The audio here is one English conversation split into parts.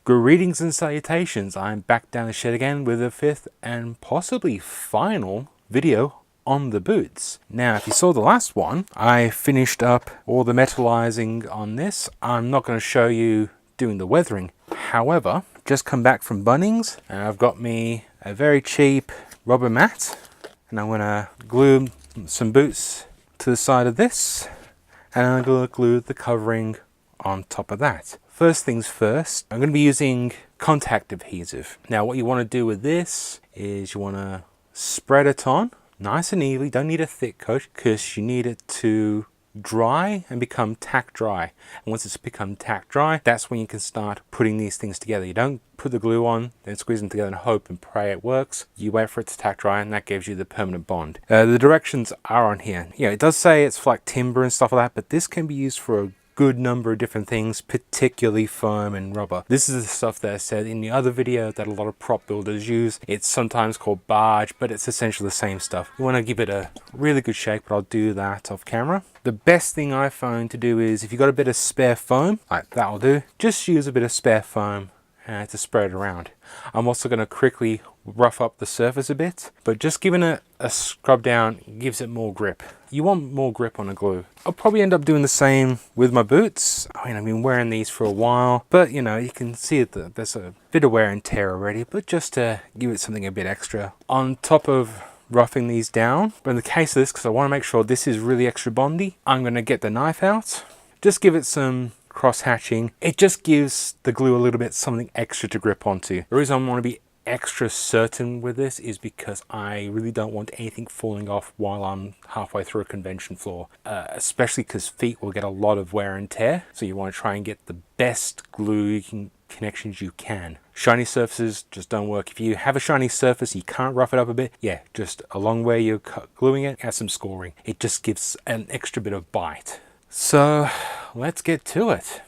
Greetings and salutations, I'm back down the shed again with a fifth and possibly final video on the boots. Now, if you saw the last one, I finished up all the metallizing on this. I'm not going to show you doing the weathering. However, just come back from Bunnings and I've got me a very cheap rubber mat, and I'm going to glue some boots to the side of this, and I'm going to glue the covering on top of that. First things first, I'm going to be using contact adhesive. Now what you want to do with this is you want to spread it on nice and evenly. Don't need a thick coat because you need it to dry and become tack dry. And once it's become tack dry, that's when you can start putting these things together. You don't put the glue on, then squeeze them together and hope and pray it works. You wait for it to tack dry, and that gives you the permanent bond. The directions are on here. Yeah, it does say it's for like timber and stuff like that, but this can be used for a good number of different things, particularly foam and rubber. This is the stuff that I said in the other video that a lot of prop builders use. It's sometimes called barge, but it's essentially the same stuff. You want to give it a really good shake, but I'll do that off camera. The best thing I found to do is if you've got a bit of spare foam, like that'll do, just use a bit of spare foam to spread it around. I'm also going to quickly rough up the surface a bit, but just giving it a scrub down gives it more grip. You want more grip on the glue. I'll probably end up doing the same with my boots. I mean, I've been wearing these for a while, but you know, you can see that there's a bit of wear and tear already, but just to give it something a bit extra on top of roughing these down. But in the case of this, because I want to make sure this is really extra bondy, I'm going to get the knife out, just give it some cross hatching. It just gives the glue a little bit something extra to grip onto. The reason I want to be extra certain with this is because I really don't want anything falling off while I'm halfway through a convention floor, especially because feet will get a lot of wear and tear, so you want to try and get the best glue connections you can. Shiny surfaces just don't work. If you have a shiny surface, you can't rough it up a bit, yeah, just along where you're gluing it, add some scoring. It just gives an extra bit of bite. So let's get to it.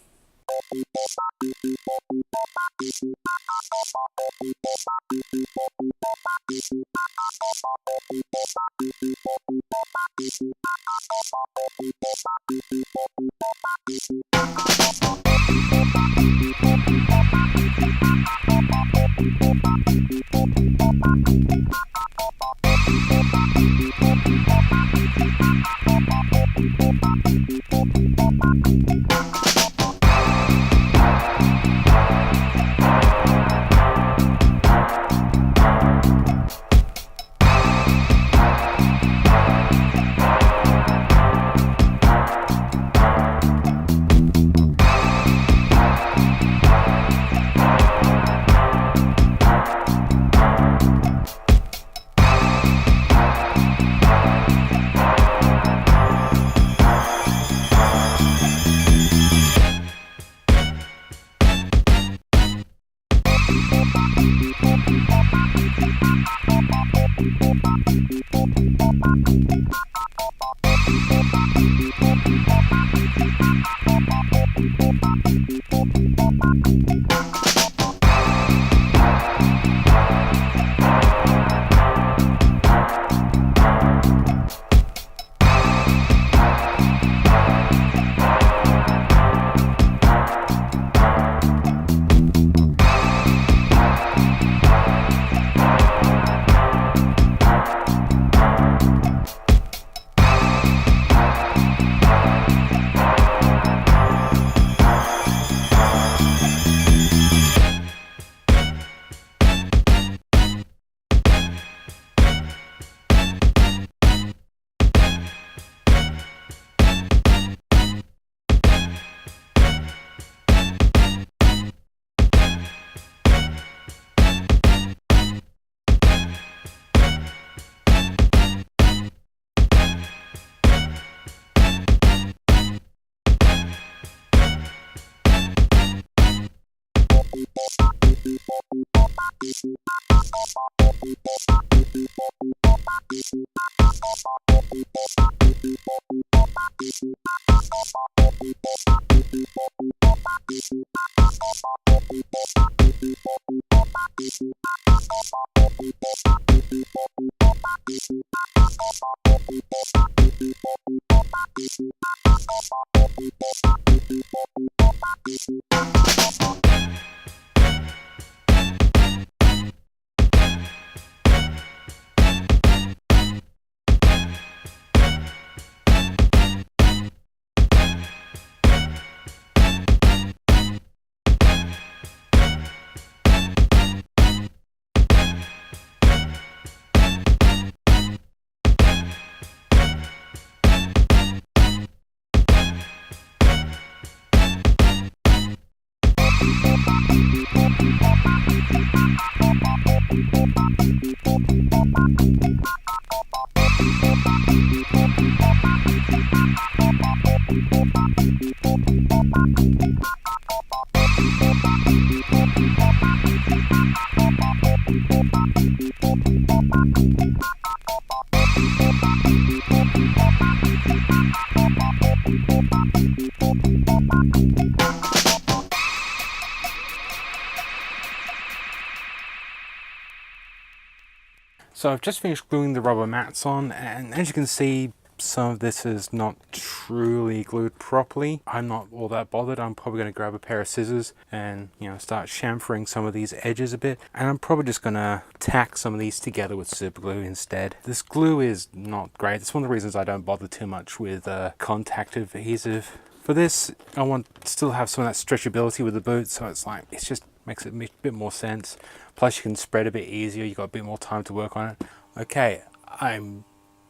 So I've just finished gluing the rubber mats on, and as you can see, some of this is not truly glued properly. I'm not all that bothered. I'm probably going to grab a pair of scissors and, you know, start chamfering some of these edges a bit. And I'm probably just going to tack some of these together with super glue instead. This glue is not great. It's one of the reasons I don't bother too much with contact adhesive. For this, I want to still have some of that stretchability with the boot, so it's like, it just makes it a bit more sense. Plus you can spread a bit easier, you got a bit more time to work on it. Okay, I'm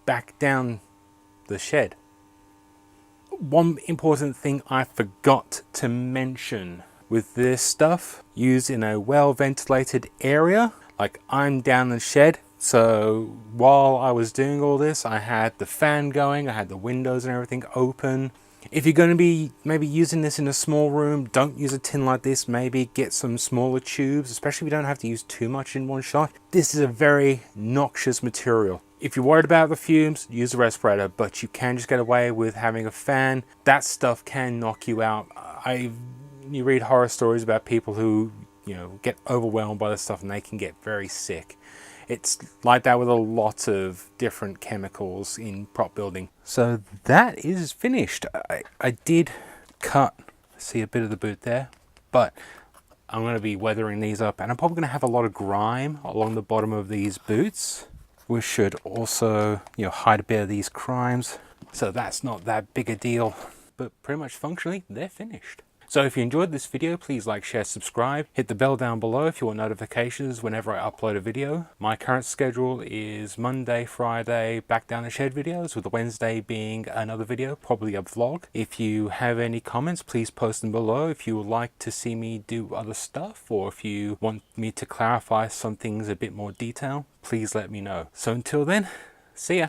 back down the shed. One important thing I forgot to mention with this stuff, used in a well ventilated area. Like, I'm down the shed, so while I was doing all this, I had the fan going, I had the windows and everything open. If you're going to be maybe using this in a small room, don't use a tin like this. Maybe get some smaller tubes, especially if you don't have to use too much in one shot. This is a very noxious material. If you're worried about the fumes, use a respirator, but you can just get away with having a fan. That stuff can knock you out. You read horror stories about people who, you know, get overwhelmed by this stuff and they can get very sick. It's like that with a lot of different chemicals in prop building. So that is finished. I did cut, see a bit of the boot there, but I'm going to be weathering these up, and I'm probably going to have a lot of grime along the bottom of these boots, which should also, you know, hide a bit of these crimes. So that's not that big a deal, but pretty much functionally, they're finished. So if you enjoyed this video, please like, share, subscribe. Hit the bell down below if you want notifications whenever I upload a video. My current schedule is Monday, Friday, back down the shed videos, with Wednesday being another video, probably a vlog. If you have any comments, please post them below. If you would like to see me do other stuff, or if you want me to clarify some things a bit more detail, please let me know. So until then, see ya.